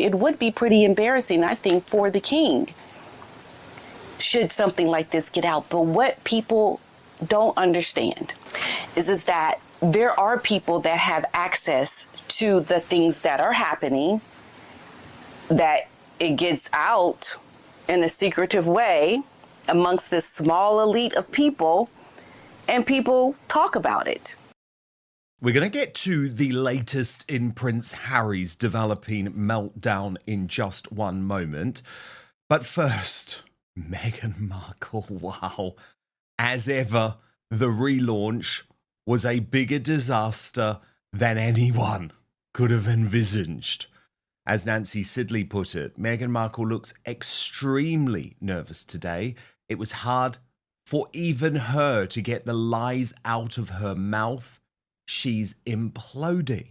it would be pretty embarrassing, I think, for the king should something like this get out. But what people don't understand is that there are people that have access to the things that are happening, that it gets out in a secretive way amongst this small elite of people, and people talk about it. We're going to get to the latest in Prince Harry's developing meltdown in just one moment. But first, Meghan Markle, wow. As ever, the relaunch was a bigger disaster than anyone could have envisaged. As Nancy Sidley put it, Meghan Markle looks extremely nervous today. It was hard for even her to get the lies out of her mouth. She's imploding.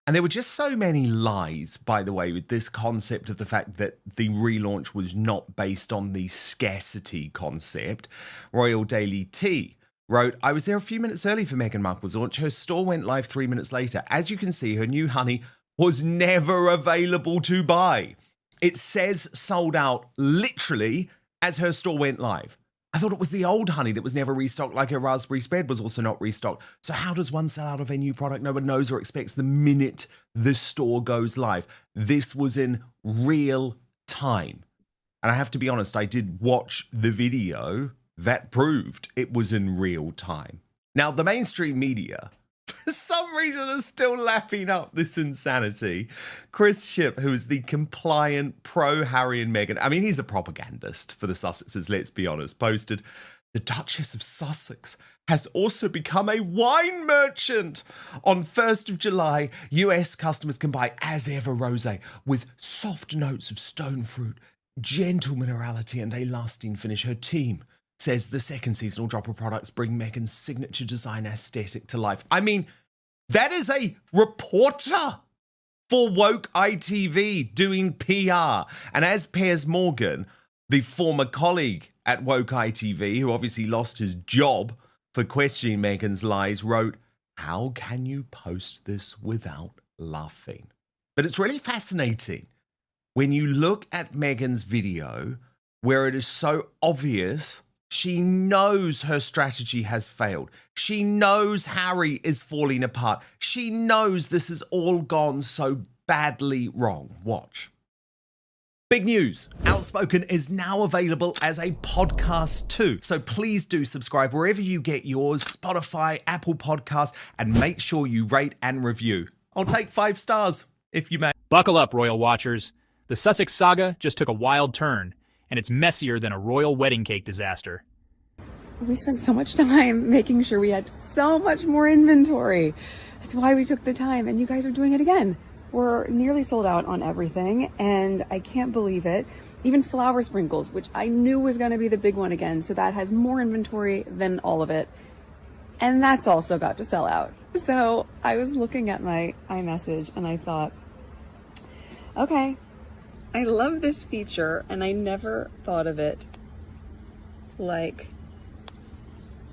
And there were just so many lies, by the way, with this concept of the fact that the relaunch was not based on the scarcity concept. Royal Daily Tea wrote, I was there a few minutes early for Meghan Markle's launch. Her store went live 3 minutes later. As you can see, her new honey was never available to buy. It says sold out literally as her store went live. I thought it was the old honey that was never restocked, like her raspberry spread was also not restocked. So how does one sell out of a new product no one knows or expects the minute the store goes live? This was in real time. And I have to be honest, I did watch the video that proved it was in real time. Now, the mainstream media, for some reason, are still lapping up this insanity. Chris Shipp, who is the compliant pro-Harry and Meghan, I mean, he's a propagandist for the Sussexes, let's be honest, posted, the Duchess of Sussex has also become a wine merchant. On 1st of July, US customers can buy as ever rosé with soft notes of stone fruit, gentle minerality and a lasting finish. Her team says the second seasonal drop of products bring Meghan's signature design aesthetic to life. I mean, that is a reporter for Woke ITV doing PR. And as Piers Morgan, the former colleague at Woke ITV, who obviously lost his job for questioning Meghan's lies, wrote, how can you post this without laughing? But it's really fascinating when you look at Meghan's video, where it is so obvious she knows her strategy has failed. She knows Harry is falling apart. She knows this has all gone so badly wrong. Watch. Big news. Outspoken is now available as a podcast too. So please do subscribe wherever you get yours, Spotify, Apple Podcasts, and make sure you rate and review. I'll take 5 stars if you may. Buckle up, Royal Watchers. The Sussex saga just took a wild turn, and it's messier than a royal wedding cake disaster. We spent so much time making sure we had so much more inventory. That's why we took the time, and you guys are doing it again. We're nearly sold out on everything, and I can't believe it. Even flower sprinkles, which I knew was going to be the big one again, so that has more inventory than all of it. And that's also about to sell out. So I was looking at my iMessage, and I thought, okay, I love this feature, and I never thought of it like,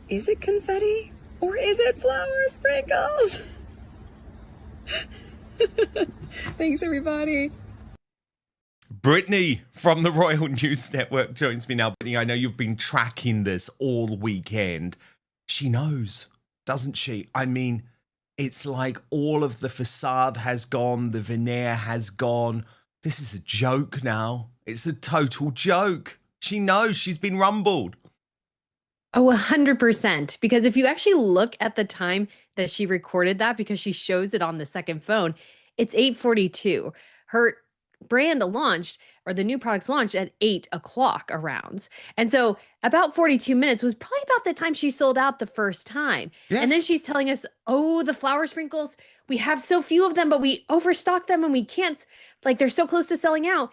is it confetti or is it flower sprinkles? Thanks, everybody. Brittany from the Royal News Network joins me now. Brittany, I know you've been tracking this all weekend. She knows, doesn't she? I mean, it's like all of the facade has gone, the veneer has gone. This is a joke now. It's a total joke. She knows she's been rumbled. Oh, 100%. Because if you actually look at the time that she recorded that, because she shows it on the second phone, it's 8:42. Her brand launched, or the new products launched at 8 o'clock around. And so about 42 minutes was probably about the time she sold out the first time. Yes. And then she's telling us, oh, the flower sprinkles, we have so few of them, but we overstock them and we can't, like, they're so close to selling out.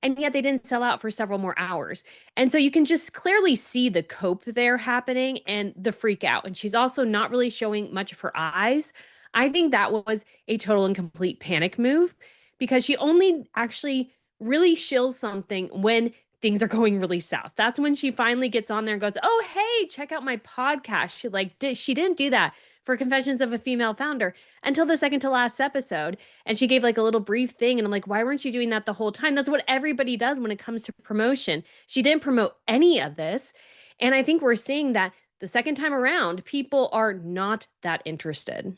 And yet they didn't sell out for several more hours. And so you can just clearly see the cope there happening and the freak out. And she's also not really showing much of her eyes. I think that was a total and complete panic move, because she only actually really shills something when things are going really south. That's when she finally gets on there and goes, oh, hey, check out my podcast. She didn't do that for Confessions of a Female Founder until the second to last episode. And she gave like a little brief thing. And I'm like, why weren't you doing that the whole time? That's what everybody does when it comes to promotion. She didn't promote any of this. And I think we're seeing that the second time around, people are not that interested.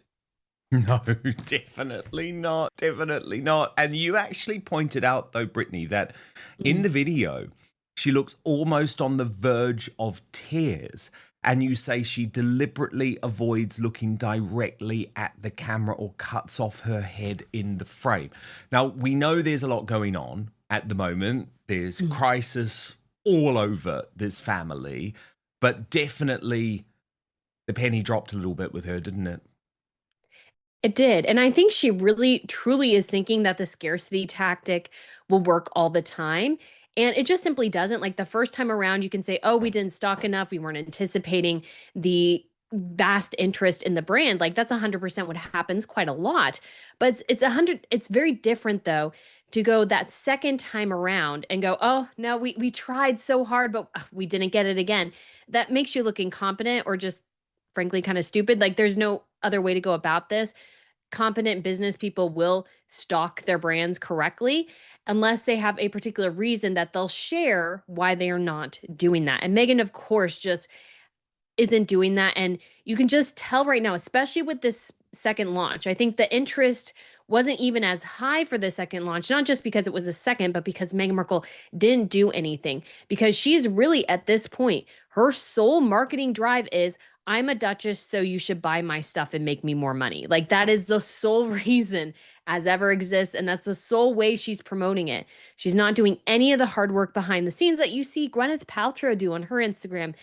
No, definitely not. Definitely not. And you actually pointed out, though, Brittany, that in the video, she looks almost on the verge of tears. And you say she deliberately avoids looking directly at the camera or cuts off her head in the frame. Now, we know there's a lot going on at the moment. There's crisis all over this family. But definitely the penny dropped a little bit with her, didn't it? It did. And I think she really, truly is thinking that the scarcity tactic will work all the time. And it just simply doesn't. Like the first time around, you can say, oh, we didn't stock enough. We weren't anticipating the vast interest in the brand. Like that's 100% what happens quite a lot. But it's very different though to go that second time around and go, oh, no, we tried so hard, but we didn't get it again. That makes you look incompetent or just frankly kind of stupid. Like there's no other way to go about this. Competent business people will stock their brands correctly unless they have a particular reason that they'll share why they are not doing that. And Meghan, of course, just isn't doing that. And you can just tell right now, especially with this second launch, I think the interest wasn't even as high for the second launch, not just because it was the second, but because Meghan Markle didn't do anything. Because she's really at this point, her sole marketing drive is, I'm a duchess, so you should buy my stuff and make me more money. Like that is the sole reason as ever exists. And that's the sole way she's promoting it. She's not doing any of the hard work behind the scenes that you see Gwyneth Paltrow do on her Instagram.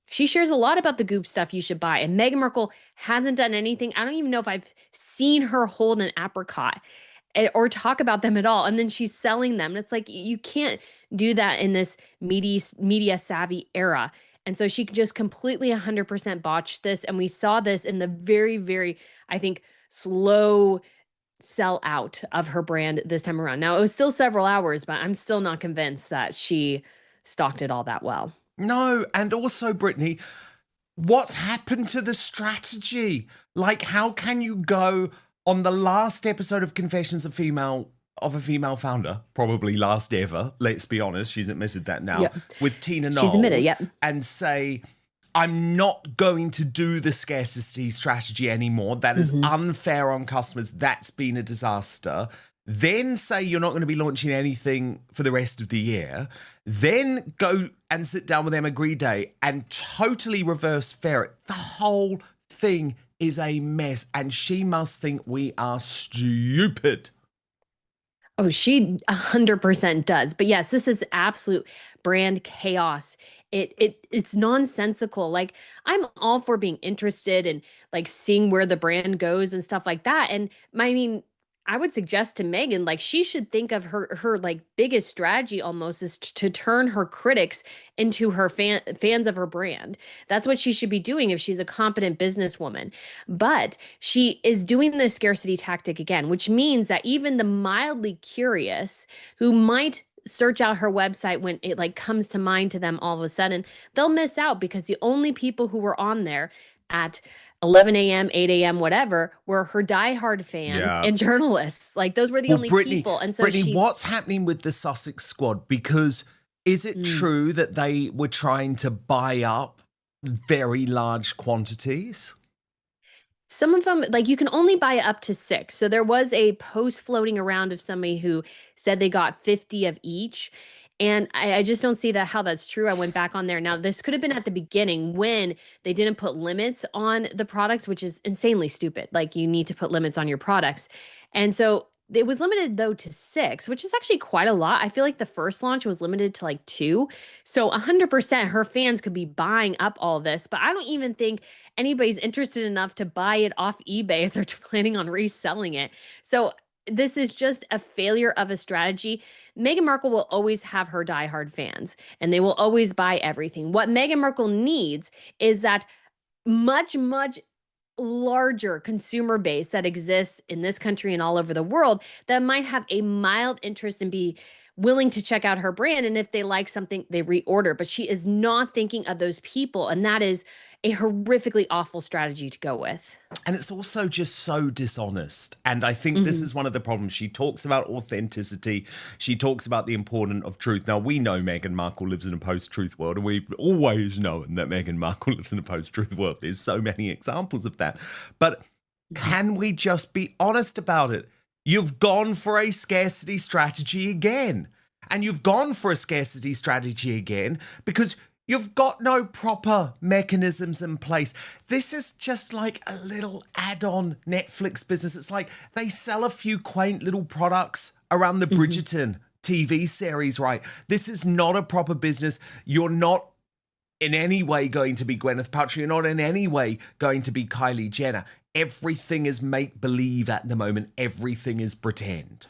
She shares a lot about the Goop stuff you should buy. And Meghan Markle hasn't done anything. I don't even know if I've seen her hold an apricot or talk about them at all. And then she's selling them. And it's like, you can't do that in this media savvy era. And so she just completely 100% botched this. And we saw this in the very, very, I think, slow sell out of her brand this time around. Now, it was still several hours, but I'm still not convinced that she stocked it all that well. No, and also, Brittany, what's happened to the strategy? Like, how can you go on the last episode of Confessions of a Female Founder, probably last ever, let's be honest, she's admitted that now, with Tina Knowles, she's admitted, and say, I'm not going to do the scarcity strategy anymore. That is unfair on customers. That's been a disaster. Then say you're not going to be launching anything for the rest of the year. Then go and sit down with Emma Grede and totally reverse ferret. The whole thing is a mess, and she must think we are stupid. Oh, she 100% does. But yes, this is absolute brand chaos. It's nonsensical. Like I'm all for being interested and like seeing where the brand goes and stuff like that. And I would suggest to Meghan, like she should think of her like biggest strategy almost is to turn her critics into her fans of her brand. That's what she should be doing if she's a competent businesswoman. But she is doing the scarcity tactic again, which means that even the mildly curious who might search out her website when it like comes to mind to them all of a sudden, they'll miss out because the only people who were on there at 11 a.m., 8 a.m., whatever, were her diehard fans and journalists. Like those were the only people. And so Brittany, what's happening with the Sussex squad? Because is it true that they were trying to buy up very large quantities? Some of them, like you can only buy up to 6. So there was a post floating around of somebody who said they got 50 of each. And I just don't see how that's true. I went back on there. Now, this could have been at the beginning when they didn't put limits on the products, which is insanely stupid. Like you need to put limits on your products. And so it was limited though to 6, which is actually quite a lot. I feel like the first launch was limited to like 2. So 100% her fans could be buying up all this, but I don't even think anybody's interested enough to buy it off eBay if they're planning on reselling it. So this is just a failure of a strategy. Meghan Markle will always have her diehard fans and they will always buy everything. What Meghan Markle needs is that much, much larger consumer base that exists in this country and all over the world that might have a mild interest and be willing to check out her brand. And if they like something, they reorder. But she is not thinking of those people. And that is a horrifically awful strategy to go with. And it's also just so dishonest. And I think this is one of the problems. She talks about authenticity. She talks about the importance of truth. Now, we know Meghan Markle lives in a post-truth world, and we've always known that Meghan Markle lives in a post-truth world. There's so many examples of that. But can we just be honest about it? You've gone for a scarcity strategy again. And you've gone for a scarcity strategy again because you've got no proper mechanisms in place. This is just like a little add-on Netflix business. It's like they sell a few quaint little products around the Bridgerton TV series, right? This is not a proper business. You're not in any way going to be Gwyneth Paltrow. You're not in any way going to be Kylie Jenner. Everything is make-believe at the moment. Everything is pretend.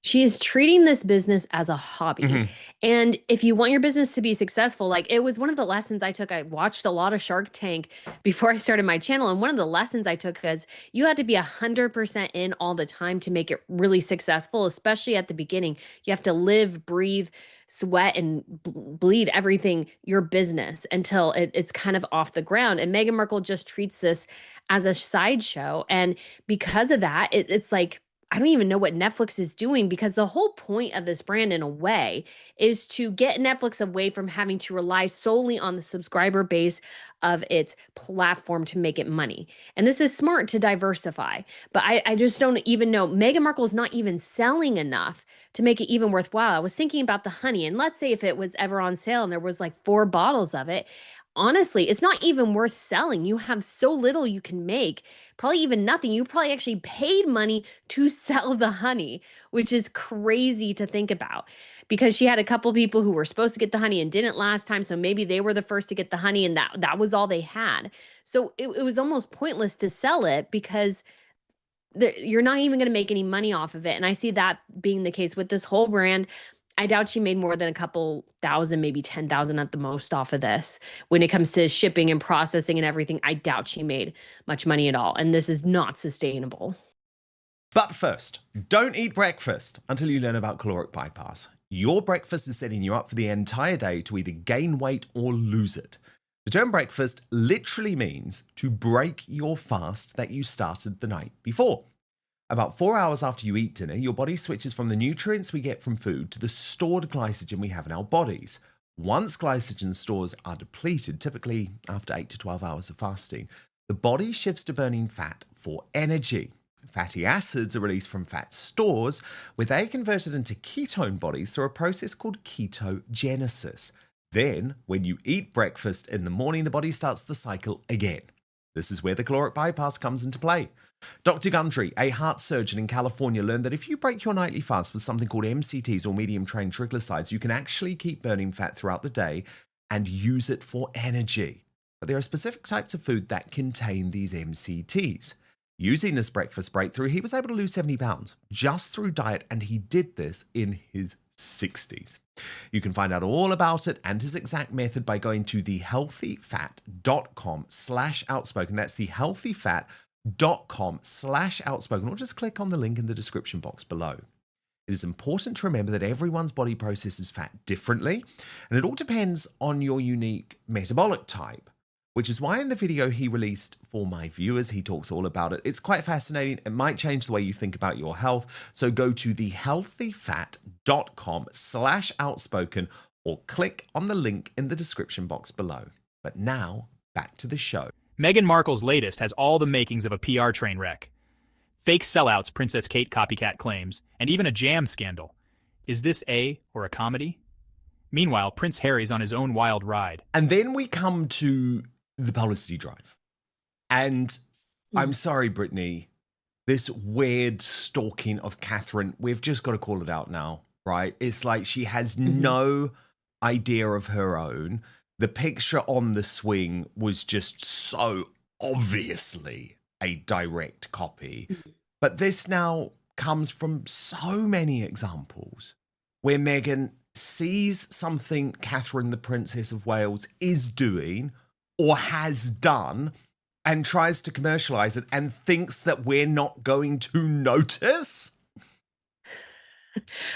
She is treating this business as a hobby. And if you want your business to be successful, like it was one of the lessons I took. I watched a lot of Shark Tank before I started my channel. And one of the lessons I took was you had to be 100% in all the time to make it really successful, especially at the beginning. You have to live, breathe, sweat, and bleed everything, your business, until it's kind of off the ground. And Meghan Markle just treats this as a sideshow. And because of that, it's like, I don't even know what Netflix is doing, because the whole point of this brand, in a way, is to get Netflix away from having to rely solely on the subscriber base of its platform to make it money. And this is smart to diversify. But I just don't even know. Meghan Markle is not even selling enough to make it even worthwhile. I was thinking about the honey, and let's say if it was ever on sale and there was like 4 bottles of it, honestly, it's not even worth selling. You have so little you can make, probably even nothing. You probably actually paid money to sell the honey, which is crazy to think about, because she had a couple people who were supposed to get the honey and didn't last time. So maybe they were the first to get the honey, and that was all they had. So it was almost pointless to sell it, because you're not even going to make any money off of it. And I see that being the case with this whole brand. I doubt she made more than a couple thousand, maybe 10,000 at the most off of this. When it comes to shipping and processing and everything, I doubt she made much money at all. And this is not sustainable. But first, don't eat breakfast until you learn about caloric bypass. Your breakfast is setting you up for the entire day to either gain weight or lose it. The term breakfast literally means to break your fast that you started the night before. About 4 hours after you eat dinner, your body switches from the nutrients we get from food to the stored glycogen we have in our bodies. Once glycogen stores are depleted, typically after 8 to 12 hours of fasting, the body shifts to burning fat for energy. Fatty acids are released from fat stores, where they are converted into ketone bodies through a process called ketogenesis. Then, when you eat breakfast in the morning, the body starts the cycle again. This is where the caloric bypass comes into play. Dr. Gundry, a heart surgeon in California, learned that if you break your nightly fast with something called MCTs, or medium-chain triglycerides, you can actually keep burning fat throughout the day and use it for energy. But there are specific types of food that contain these MCTs. Using this breakfast breakthrough, he was able to lose 70 pounds just through diet, and he did this in his 60s. You can find out all about it and his exact method by going to thehealthyfat.com/outspoken. That's thehealthyfat.com/outspoken, or just click on the link in the description box below. It is important to remember that everyone's body processes fat differently, and it all depends on your unique metabolic type, which is why in the video he released for my viewers, he talks all about it. It's quite fascinating. It might change the way you think about your health. So go to thehealthyfat.com/outspoken, or click on the link in the description box below. But now, back to the show. Meghan Markle's latest has all the makings of a PR train wreck. Fake sellouts, Princess Kate copycat claims, and even a jam scandal. Is this a or a comedy? Meanwhile, Prince Harry's on his own wild ride. And then we come to the publicity drive. And I'm sorry, Brittany, this weird stalking of Catherine, we've just got to call it out now, right? It's like she has no idea of her own. The picture on the swing was just so obviously a direct copy. But this now comes from so many examples where Meghan sees something Catherine, the Princess of Wales, is doing or has done and tries to commercialize it and thinks that we're not going to notice.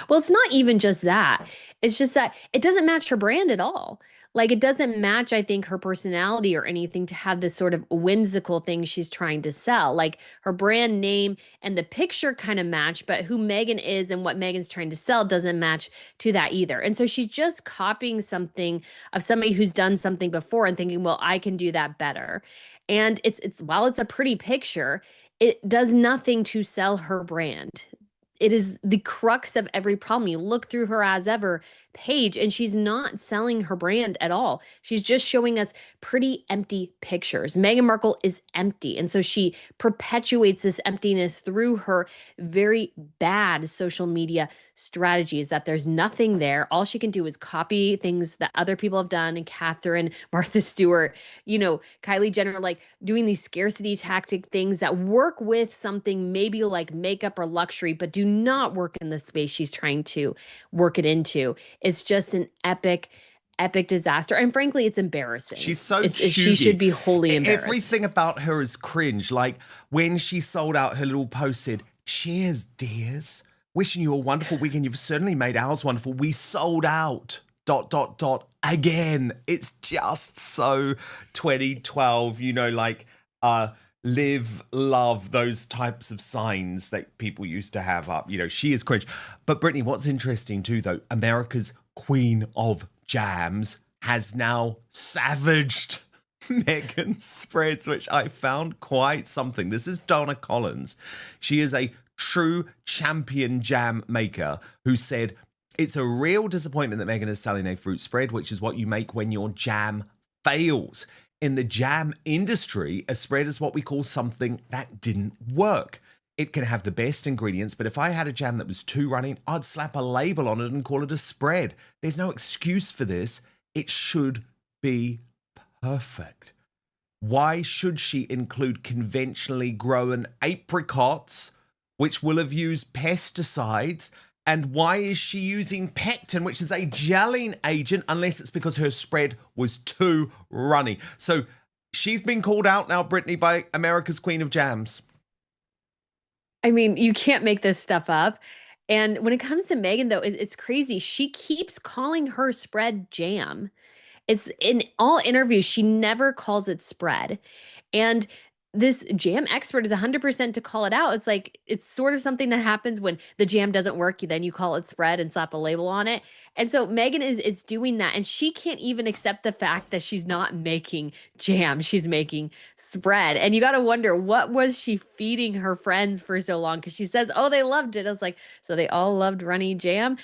Well, it's not even just that. It's just that it doesn't match her brand at all. Like it doesn't match, I think, her personality or anything to have this sort of whimsical thing she's trying to sell. Like her brand name and the picture kind of match, but who Meghan is and what Meghan's trying to sell doesn't match to that either. And so she's just copying something of somebody who's done something before and thinking, well, I can do that better. And it's while it's a pretty picture, it does nothing to sell her brand. It is the crux of every problem. You look through her as ever page, and she's not selling her brand at all. She's just showing us pretty empty pictures. Meghan Markle is empty. And so she perpetuates this emptiness through her very bad social media strategies that there's nothing there. All she can do is copy things that other people have done, and Catherine, Martha Stewart, Kylie Jenner, like doing these scarcity tactic things that work with something maybe like makeup or luxury, but do not work in the space she's trying to work it into. It's just an epic disaster. And frankly, it's embarrassing. She's so she should be wholly embarrassed. Everything about her is cringe. Like when she sold out, her little post said, "Cheers, dears. Wishing you a wonderful weekend. You've certainly made ours wonderful. We sold out. ... Again." It's just so 2012, live, love, those types of signs that people used to have up. She is cringe. But Brittany, what's interesting too, though, America's queen of jams has now savaged Meghan's spreads, which I found quite something. This is Donna Collins. She is a true champion jam maker who said, "It's a real disappointment that Meghan is selling a fruit spread, which is what you make when your jam fails. In the jam industry, a spread is what we call something that didn't work. It can have the best ingredients, but if I had a jam that was too runny, I'd slap a label on it and call it a spread. There's no excuse for this. It should be perfect. Why should she include conventionally grown apricots, which will have used pesticides? And why is she using pectin, which is a gelling agent, unless it's because her spread was too runny?" So she's been called out now, Brittany, by America's Queen of Jams. I mean, you can't make this stuff up. And when it comes to Meghan, though, it's crazy. She keeps calling her spread jam. It's in all interviews, she never calls it spread. And this jam expert is 100% to call it out. It's like, it's sort of something that happens when the jam doesn't work. Then you call it spread and slap a label on it. And so Meghan is doing that. And she can't even accept the fact that she's not making jam. She's making spread. And you got to wonder, what was she feeding her friends for so long? Because she says, oh, they loved it. I was like, so they all loved runny jam?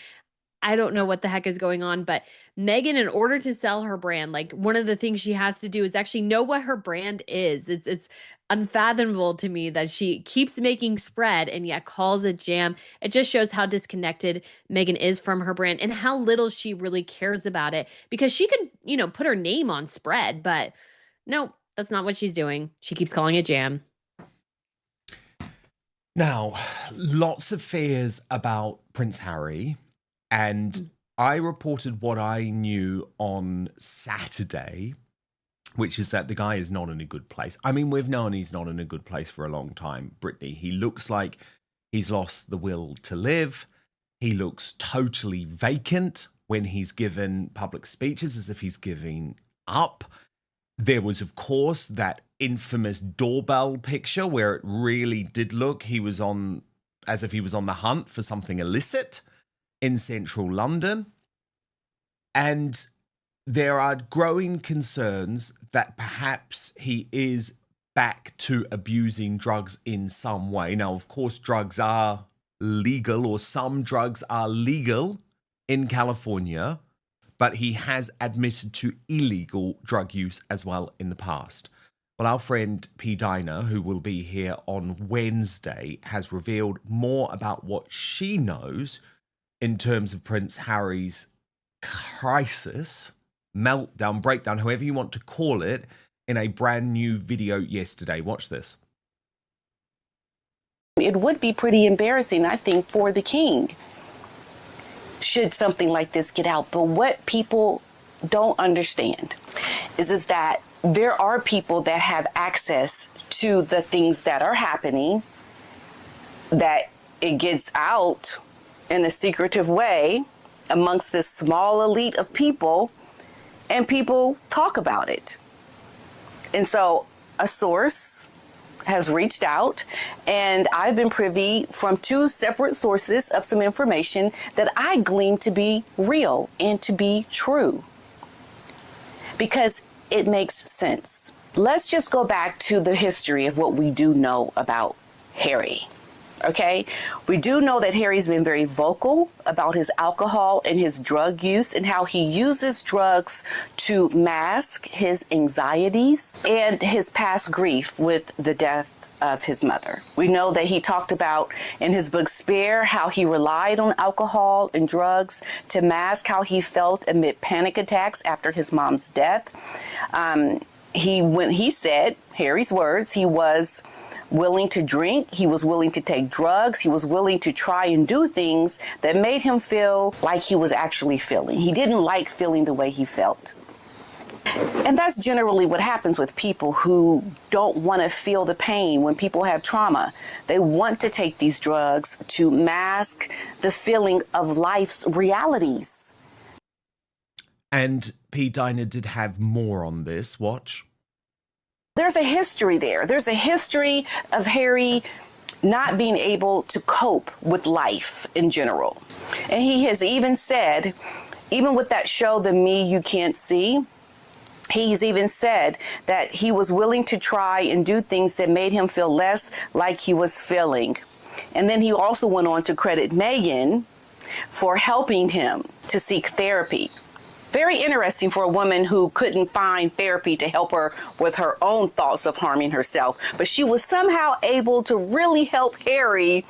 I don't know what the heck is going on, but Meghan, in order to sell her brand, like one of the things she has to do is actually know what her brand is. It's unfathomable to me that she keeps making spread and yet calls it jam. It just shows how disconnected Meghan is from her brand and how little she really cares about it, because she could, put her name on spread, but no, that's not what she's doing. She keeps calling it jam. Now, lots of fears about Prince Harry. And I reported what I knew on Saturday, which is that the guy is not in a good place. I mean, we've known he's not in a good place for a long time, Brittany. He looks like he's lost the will to live. He looks totally vacant when he's given public speeches, as if he's giving up. There was, of course, that infamous doorbell picture where it really did look as if he was on the hunt for something illicit in central London. And there are growing concerns that perhaps he is back to abusing drugs in some way. Now, of course, drugs are legal, or some drugs are legal in California, but he has admitted to illegal drug use as well in the past. Well, our friend P. Diner, who will be here on Wednesday, has revealed more about what she knows in terms of Prince Harry's crisis, meltdown, breakdown, however you want to call it, in a brand new video yesterday. Watch this. It would be pretty embarrassing, I think, for the king should something like this get out. But what people don't understand is that there are people that have access to the things that are happening, that it gets out in a secretive way amongst this small elite of people, and people talk about it. And so a source has reached out, and I've been privy from 2 separate sources of some information that I glean to be real and to be true, because it makes sense. Let's just go back to the history of what we do know about Harry. Okay, we do know that Harry's been very vocal about his alcohol and his drug use, and how he uses drugs to mask his anxieties and his past grief with the death of his mother. We know that he talked about in his book Spare how he relied on alcohol and drugs to mask how he felt amid panic attacks after his mom's death. When he said, Harry's words, he was willing to drink, he was willing to take drugs, he was willing to try and do things that made him feel like he was actually feeling. He didn't like feeling the way he felt. And that's generally what happens with people who don't want to feel the pain when people have trauma. They want to take these drugs to mask the feeling of life's realities. And P. Diner did have more on this. Watch. There's a history there. There's a history of Harry not being able to cope with life in general. And he has even said, even with that show, The Me You Can't See, he's even said that he was willing to try and do things that made him feel less like he was feeling. And then he also went on to credit Meghan for helping him to seek therapy. Very interesting for a woman who couldn't find therapy to help her with her own thoughts of harming herself. But she was somehow able to really help Harry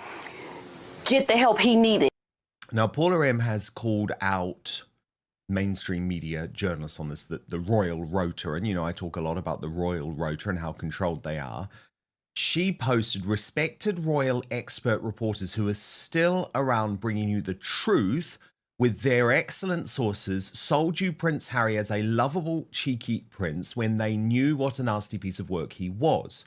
get the help he needed. Now, Paula M. has called out mainstream media journalists on this, the Royal Rota. And, you know, I talk a lot about the Royal Rota and how controlled they are. She posted, respected royal expert reporters who are still around bringing you the truth with their excellent sources sold you Prince Harry as a lovable, cheeky prince when they knew what a nasty piece of work he was.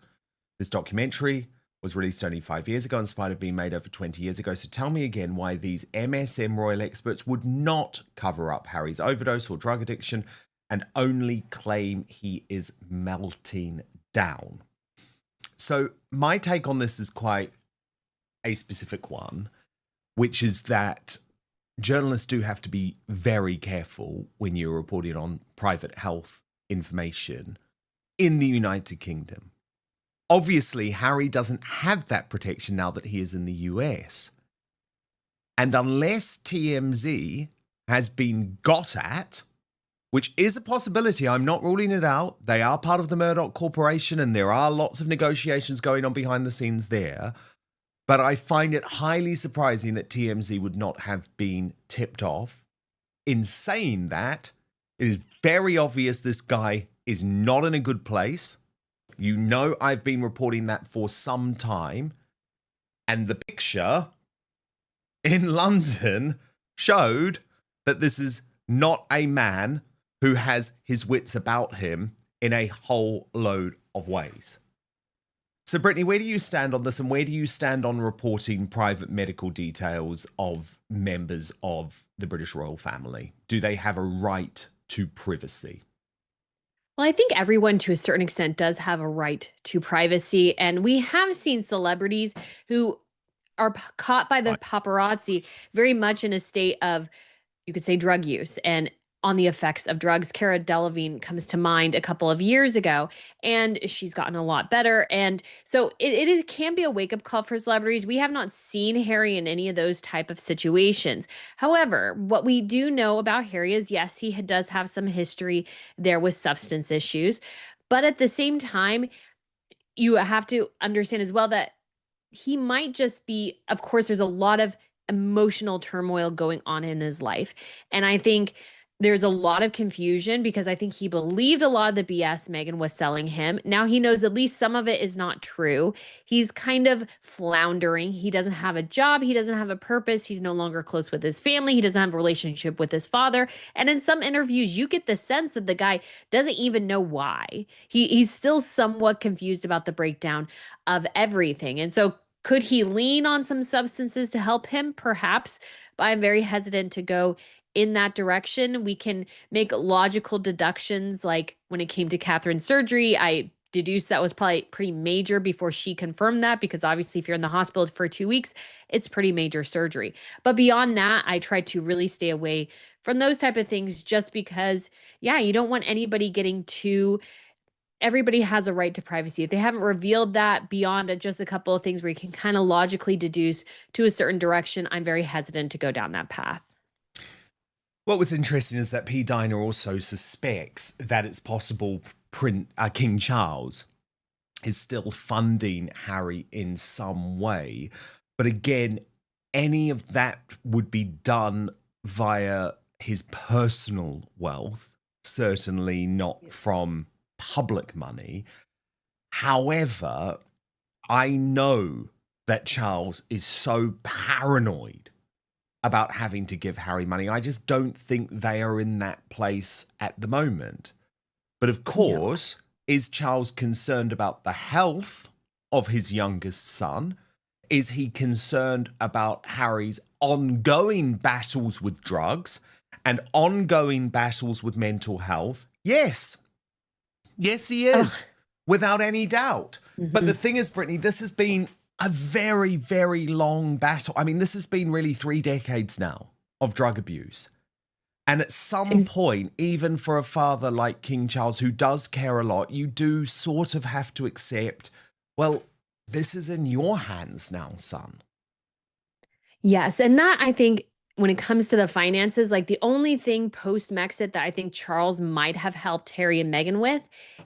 This documentary was released only 5 years ago in spite of being made over 20 years ago. So tell me again why these MSM royal experts would not cover up Harry's overdose or drug addiction and only claim he is melting down. So my take on this is quite a specific one, which is that journalists do have to be very careful when you're reporting on private health information in the United Kingdom. Obviously, Harry doesn't have that protection now that he is in the US. And unless TMZ has been got at, which is a possibility, I'm not ruling it out. They are part of the Murdoch Corporation and there are lots of negotiations going on behind the scenes there. But I find it highly surprising that TMZ would not have been tipped off. In saying that, it is very obvious this guy is not in a good place. You know, I've been reporting that for some time. And the picture in London showed that this is not a man who has his wits about him in a whole load of ways. So, Brittany, where do you stand on this, and where do you stand on reporting private medical details of members of the British royal family? Do they have a right to privacy? Well, I think everyone to a certain extent does have a right to privacy. And we have seen celebrities who are caught by the paparazzi very much in a state of, you could say, drug use and on the effects of drugs. Cara Delevingne comes to mind a couple of years ago, and she's gotten a lot better. And so it can be a wake-up call for celebrities. We have not seen Harry in any of those type of situations. However, what we do know about Harry is, yes, he does have some history there with substance issues. But at the same time, you have to understand as well that he might just be, of course, there's a lot of emotional turmoil going on in his life. And I think there's a lot of confusion because I think he believed a lot of the BS Meghan was selling him. Now he knows at least some of it is not true. He's kind of floundering. He doesn't have a job. He doesn't have a purpose. He's no longer close with his family. He doesn't have a relationship with his father. And in some interviews, you get the sense that the guy doesn't even know why. He's still somewhat confused about the breakdown of everything. And so Could he lean on some substances to help him? Perhaps, but I'm very hesitant to go in that direction. We can make logical deductions, like when it came to Catherine's surgery, I deduced that was probably pretty major before she confirmed that, because obviously if you're in the hospital for 2 weeks, it's pretty major surgery. But beyond that, I try to really stay away from those type of things, just because, yeah, you don't want anybody getting too, everybody has a right to privacy. If they haven't revealed that beyond just a couple of things where you can kind of logically deduce to a certain direction, I'm very hesitant to go down that path. What was interesting is that P. Diner also suspects that it's possible King Charles is still funding Harry in some way. But again, any of that would be done via his personal wealth, certainly not from public money. However, I know that Charles is so paranoid about having to give Harry money. I just don't think they are in that place at the moment. But of course, is Charles concerned about the health of his youngest son? Is he concerned about Harry's ongoing battles with drugs and ongoing battles with mental health? Yes. Yes, he is, without any doubt. But the thing is, Brittany, this has been a very, very long battle. I mean, this has been really 3 decades now of drug abuse. And at some point, even for a father like King Charles, who does care a lot, you do sort of have to accept, well, this is in your hands now, son. Yes. And that, I think, when it comes to the finances, like the only thing post-Mexit that I think Charles might have helped Harry and Meghan with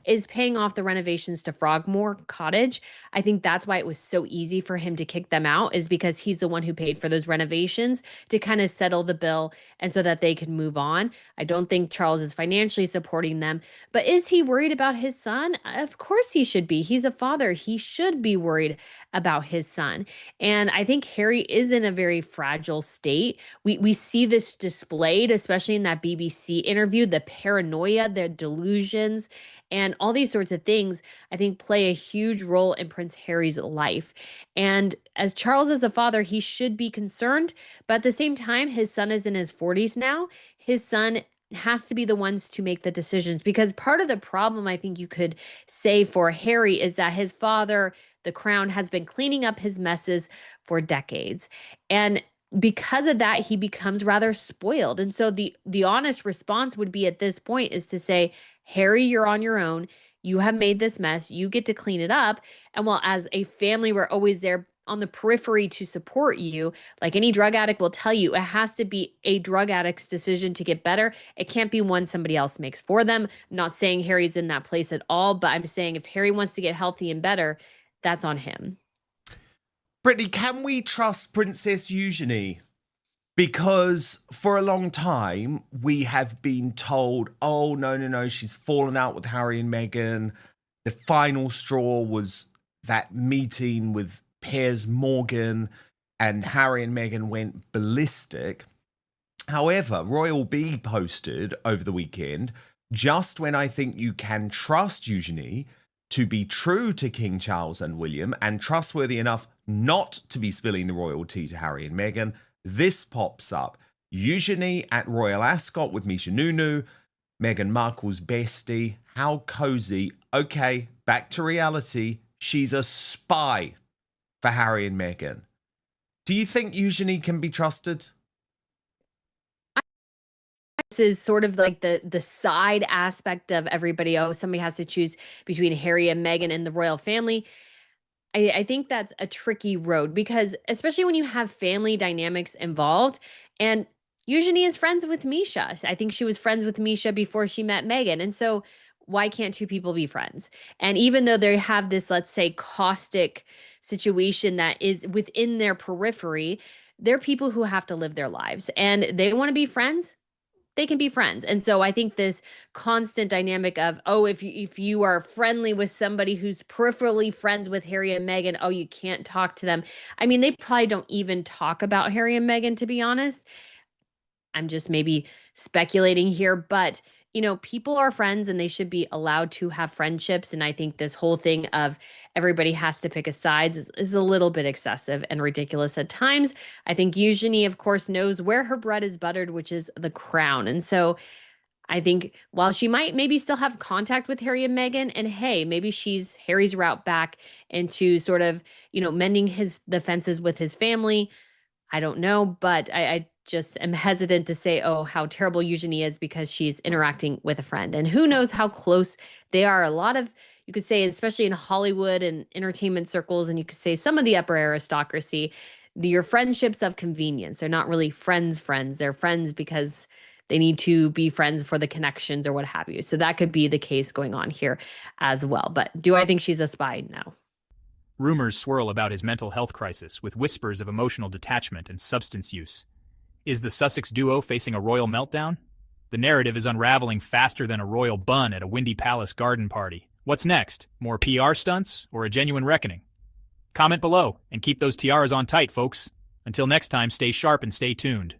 is paying off the renovations to Frogmore Cottage. I think that's why it was so easy for him to kick them out, is because he's the one who paid for those renovations to kind of settle the bill and so that they could move on. I don't think Charles is financially supporting them, but is he worried about his son? Of course he should be. He's a father. He should be worried about his son. And I think Harry is in a very fragile state. We see this displayed, especially in that BBC interview, the paranoia, the delusions, and all these sorts of things, I think, play a huge role in Prince Harry's life. And as Charles is a father, he should be concerned. But at the same time, his son is in his 40s now. His son has to be the ones to make the decisions, because part of the problem, I think you could say, for Harry is that his father, the Crown, has been cleaning up his messes for decades. And because of that, he becomes rather spoiled. And so the honest response would be at this point is to say, Harry, you're on your own. You have made this mess. You get to clean it up. And while as a family, we're always there on the periphery to support you, like any drug addict will tell you, it has to be a drug addict's decision to get better. It can't be one somebody else makes for them. I'm not saying Harry's in that place at all, but I'm saying if Harry wants to get healthy and better, that's on him. Brittany, can we trust Princess Eugenie? Because for a long time, we have been told, oh, no, she's fallen out with Harry and Meghan. The final straw was that meeting with Piers Morgan, and Harry and Meghan went ballistic. However, Royal Bee posted over the weekend, just when I think you can trust Eugenie to be true to King Charles and William and trustworthy enough not to be spilling the royal tea to Harry and Meghan, this pops up. Eugenie at Royal Ascot with Misha Nunu, Meghan Markle's bestie. How cozy. Okay, back to reality. She's a spy for Harry and Meghan. Do you think Eugenie can be trusted? This is sort of like the side aspect of everybody. Oh, somebody has to choose between Harry and Meghan and the royal family. I think that's a tricky road, because especially when you have family dynamics involved, and Eugenie is friends with Misha. I think she was friends with Misha before she met Meghan. And so why can't two people be friends? And even though they have this, let's say, caustic situation that is within their periphery, they're people who have to live their lives and they want to be friends. They can be friends. And so I think this constant dynamic of, oh, if you are friendly with somebody who's peripherally friends with Harry and Meghan, oh, you can't talk to them. I mean, they probably don't even talk about Harry and Meghan, to be honest. I'm just maybe speculating here, but people are friends and they should be allowed to have friendships. And I think this whole thing of everybody has to pick a side is a little bit excessive and ridiculous at times. I think Eugenie, of course, knows where her bread is buttered, which is the crown. And so I think while she might maybe still have contact with Harry and Meghan, and hey, maybe she's Harry's route back into sort of, mending the fences with his family. I don't know, but I just am hesitant to say, oh, how terrible Eugenie is because she's interacting with a friend. And who knows how close they are. A lot of, you could say, especially in Hollywood and entertainment circles, and you could say some of the upper aristocracy, your friendships of convenience. They're not really friends. They're friends because they need to be friends for the connections or what have you. So that could be the case going on here as well. But do I think she's a spy? No. Rumors swirl about his mental health crisis, with whispers of emotional detachment and substance use. Is the Sussex duo facing a royal meltdown? The narrative is unraveling faster than a royal bun at a Windy Palace garden party. What's next? More PR stunts or a genuine reckoning? Comment below and keep those tiaras on tight, folks. Until next time, stay sharp and stay tuned.